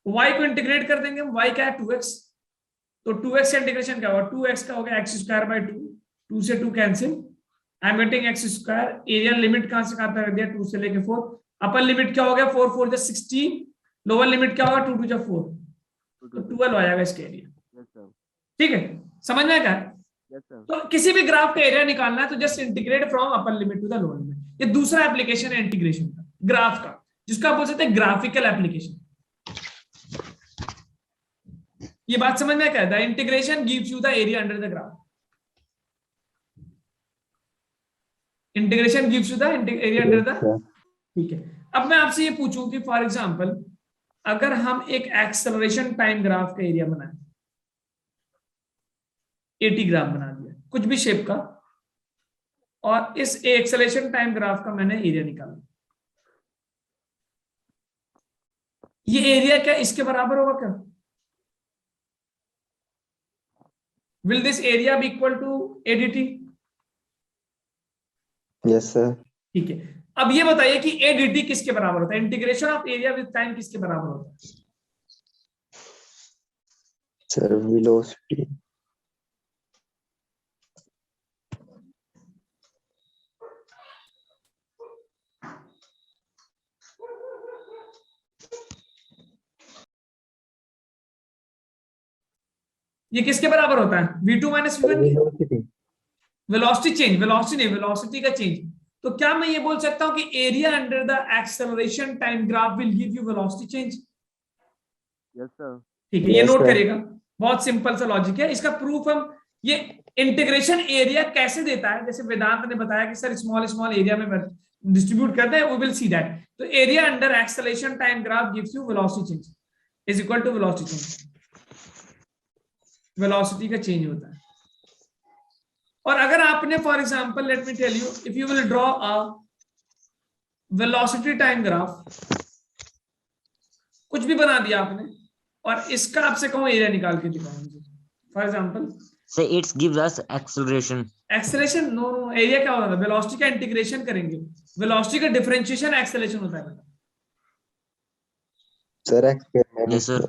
y को इंटीग्रेट कर देंगे, y क्या है? 2x, तो 2x से इंटीग्रेशन क्या होगा? 2x का हो गया x स्क्वायर बाय 2, 2 से 2 cancel, I am getting x square. Area limit कहां से कहां तक रख दिया? 2 से लेके 4। अपर लिमिट क्या हो गया? 4 4 जा 16, लोअर लिमिट क्या होगा? 2 2 जा 4, तो 12 आ जाएगा इसका एरिया। Yes, sir. ठीक है, समझ में आया? Yes, sir. तो किसी भी ग्राफ का एरिया निकालना है तो just integrate from upper limit to the lower limit. ये दूसरा एप्लीकेशन है इंटीग्रेशन का, ग्राफ का, जिसको आप बोल सकते हैं ग्राफिकल एप्लीकेशन। ये बात समझ में क्या है? The integration gives you the area under the graph. Integration gives you the area under the, ठीक है। अब मैं आपसे ये पूछूं कि फॉर एग्जांपल अगर हम एक एक्सेलरेशन टाइम ग्राफ का एरिया बनाए, 80 ग्राफ बना दिया कुछ भी शेप का, और इस एक्सेलरेशन टाइम ग्राफ का मैंने एरिया निकाला, ये एरिया क्या इसके बराबर होगा क्या? Will this area be equal to ADT? Yes sir. ठीक है, अब ये बताइए कि ADT किसके बराबर होता है? Integration of area with time किसके बराबर होता है? Sir velocity. ये किसके बराबर होता है? V2 माइनस V1 की वेलोसिटी चेंज, वेलोसिटी नहीं, वेलोसिटी का चेंज। तो क्या मैं ये बोल सकता हूं कि area under the acceleration time graph will give you velocity change? Yes, sir. ठीक है, ये Yes, नोट sir. करिएगा, बहुत सिंपल सा लॉजिक है। इसका प्रूफ हम ये इंटीग्रेशन एरिया कैसे देता है, जैसे वेदांत ने बताया कि सर स्मॉल स्मॉल एरिया में डिस्ट्रीब्यूट करते हैं, वी विल सी दैट। तो area under acceleration time graph gives you velocity change is equal to velocity change, velocity का चेंज होता है। और अगर आपने for example let me tell you, if you will draw a velocity time graph, कुछ भी बना दिया आपने, और इसका आपसे कहूं एरिया निकाल के दिखाओ मुझे, for example so it gives us acceleration acceleration, no no, area क्या होता है? वेलोसिटी का इंटीग्रेशन करेंगे, वेलोसिटी का डिफरेंशिएशन एक्सेलरेशन होता है बेटा। Sir x yes sir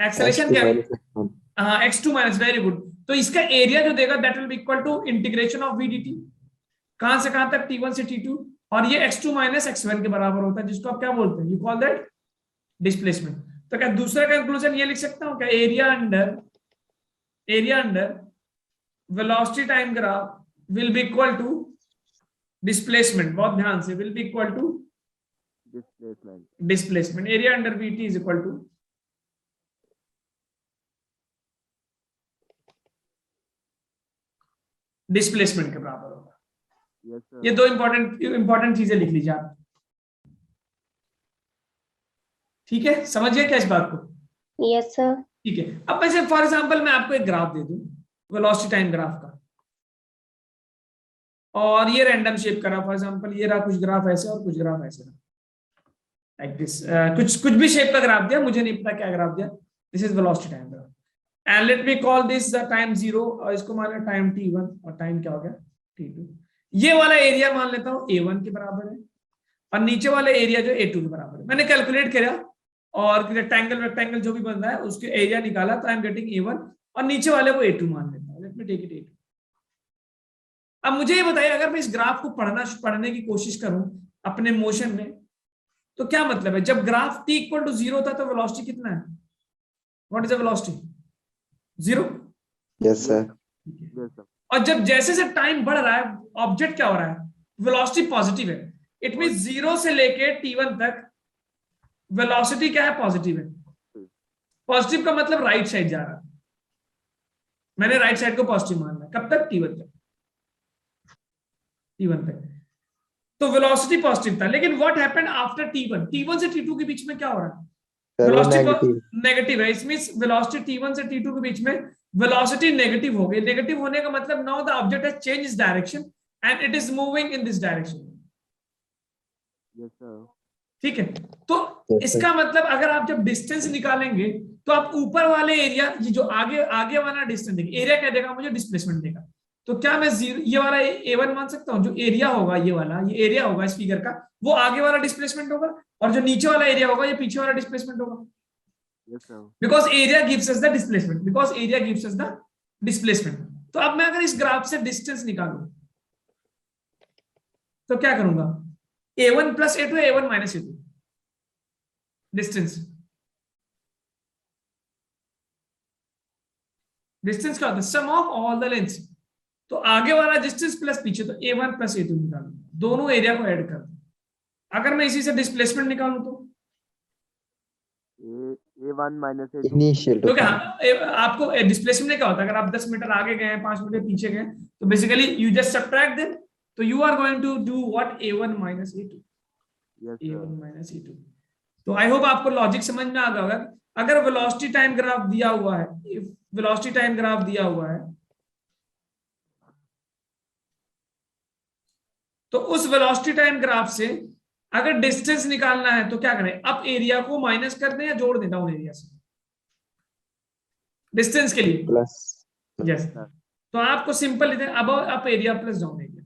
acceleration क्या है? हाँ x2 माइनस, वेरी गुड। तो इसका एरिया जो देगा that will be equal to integration of vdt, कहां से कहां तक? t1 से t2, और ये x2 माइनस x1 के बराबर होता है, जिसको आप क्या बोलते हैं? You call that displacement. तो क्या दूसरा कंक्लूजन ये लिख सकता हूं क्या? Area under velocity time graph will be equal to displacement, बहुत ध्यान से, will be equal to Displacement. Displacement. Area under vt is equal to displacement के बराबर होगा। Yes, sir. ये दो इंपॉर्टेंट चीजें लिख लीजिए आप, ठीक है? समझिए क्या इस बात को? Yes, sir. ठीक है। अब मैं फॉर एग्जांपल मैं आपको एक ग्राफ दे दूं वेलोसिटी टाइम ग्राफ का, और ये रैंडम शेप करा, फॉर एग्जांपल ये रहा कुछ ग्राफ ऐसे और कुछ ग्राफ ऐसे रहा, लाइक दिस, कुछ भी शेप का ग्राफ दिया, मुझे नहीं पता क्या ग्राफ दिया, this is velocity time graph. And let me call this the time 0 और इसको मान लें टाइम t1 और टाइम क्या हो गया t2। ये वाला एरिया मान लेता हूं a1 के बराबर है और नीचे वाला एरिया जो a2 के बराबर है। मैंने कैलकुलेट किया और रेक्टेंगल जो भी बन रहा है उसके एरिया निकाला तो आई एम गेटिंग a1 और नीचे वाले को a2 मान लेता हूं। Let me take it a2। अब मुझे ये बताइए अगर मैं इस ग्राफ को पढ़ने की कोशिश करूं अपने मोशन में तो क्या मतलब है, जब ग्राफ t इक्वल टू 0 था तो वेलोसिटी कितना है, what is the velocity 0। Yes, sir. Yes, sir. और जब जैसे से टाइम बढ़ रहा है ऑब्जेक्ट क्या हो रहा है, वेलोसिटी पॉजिटिव है। इट मीन 0 से लेके t1 तक वेलोसिटी क्या है, पॉजिटिव है। पॉजिटिव का मतलब राइट साइड जा रहा है, मैंने राइट साइड को पॉजिटिव मानना है। कब तक, t1 तक, t1 तक तो वेलोसिटी पॉजिटिव था। लेकिन व्हाट हैपेंड आफ्टर t1 से t2 के बीच में क्या हो रहा है, Sir, वो वेलोसिटी negative. नेगेटिव है। इस मींस वेलोसिटी t1 से t2 के बीच में वेलोसिटी नेगेटिव हो गई। नेगेटिव होने का मतलब now the object has change its direction and it is moving in this direction. Yes, sir. ठीक है, तो Yes, इसका मतलब अगर आप जब डिस्टेंस निकालेंगे तो आप ऊपर वाले एरिया, ये जो आगे वाला डिस्टेंस देगा, एरिया क्या देगा मुझे, डिस्प्लेसमेंट देगा। तो क्या मैं ये वाला a1 मान सकता हूँ, जो एरिया होगा ये वाला, ये एरिया होगा इस फिगर का, वो आगे वाला डिस्प्लेसमेंट होगा और जो नीचे वाला एरिया होगा ये पीछे वाला डिस्प्लेसमेंट होगा। Yes, sir. Because area gives us the displacement, because area gives us the displacement. तो अब मैं अगर इस ग्राफ से डिस्टेंस निकालूं तो क्या करूंगा, a1 प्लस a2 है, a1 minus a2 distance. Distance क्या होता है, सम ऑफ ऑल द लेंथ्स। तो आगे वाला डिस्टेंस प्लस पीछे, तो a1 प्लस a2 निकालूं, दोनों एरिया को ऐड कर दूं। अगर मैं इसी से डिस्प्लेसमेंट निकालूं तो A1 minus A2. Initial to तो क्या final. आपको डिस्प्लेसमेंट क्या होता है, अगर आप 10 मीटर आगे गए हैं 5 मीटर पीछे गए तो basically you just subtract them, तो you are going to do what, a1 minus a2, Yes, sir. a1 minus a2। तो आई होप आपको लॉजिक समझ में आ गया होगा। अगर वेलोसिटी टाइम ग्राफ दिया हुआ है, वेलोसिटी टाइम ग्राफ दिया हुआ है तो उस वेलोसिटी टाइम ग्राफ से अगर डिस्टेंस निकालना है तो क्या करें, अप एरिया को माइनस कर दें या जोड़ दें डाउन एरिया से डिस्टेंस के लिए। Plus. यस, तो आपको सिंपल लिखते हैं अब up area plus down area.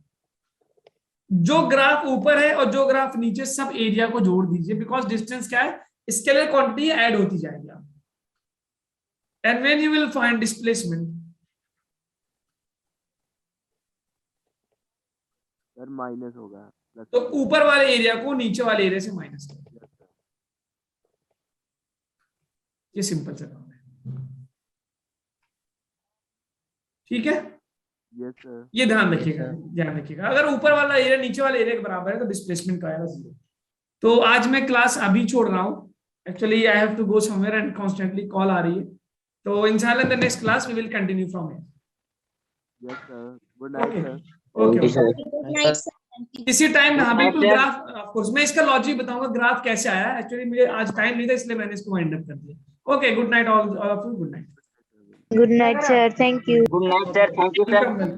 जो ग्राफ ऊपर है और जो ग्राफ नीचे, सब एरिया को जोड़ दीजिए, बिकॉज डिस्टेंस क्या है, स्केलर क्वांटिटी ऐड होती जाएगी आप। And when you will find displacement, Sir, minus होगा. Plus तो होगा. ऊपर वाले एरिया को नीचे वाले एरिया से माइनस करें। Yes, sir. ये सिंपल सा काम है, ठीक है। Yes, sir. ये ध्यान रखिएगा, अगर ऊपर वाला एरिया नीचे वाले एरिया के बराबर है तो डिस्प्लेसमेंट का आएगा 0। तो आज मैं क्लास अभी छोड़ रहा हूँ, actually I have to go somewhere and constantly call आ रही है। तो इंशाल्लाह in the next class we will continue from here. Yes, sir. Good night, Okay. sir. Okay, Good night, sir. इसी टाइम, हाँ बिल्कुल, ग्राफ ऑफ कोर्स मैं इसका लॉजिक बताऊंगा ग्राफ कैसे आया। एक्चुअली मुझे आज टाइम नहीं था इसलिए मैंने इसको वाइंड अप कर दिया। Okay, good night all of you, good night. Good night, sir. Thank you. Good night, sir. Thank you, sir. Welcome.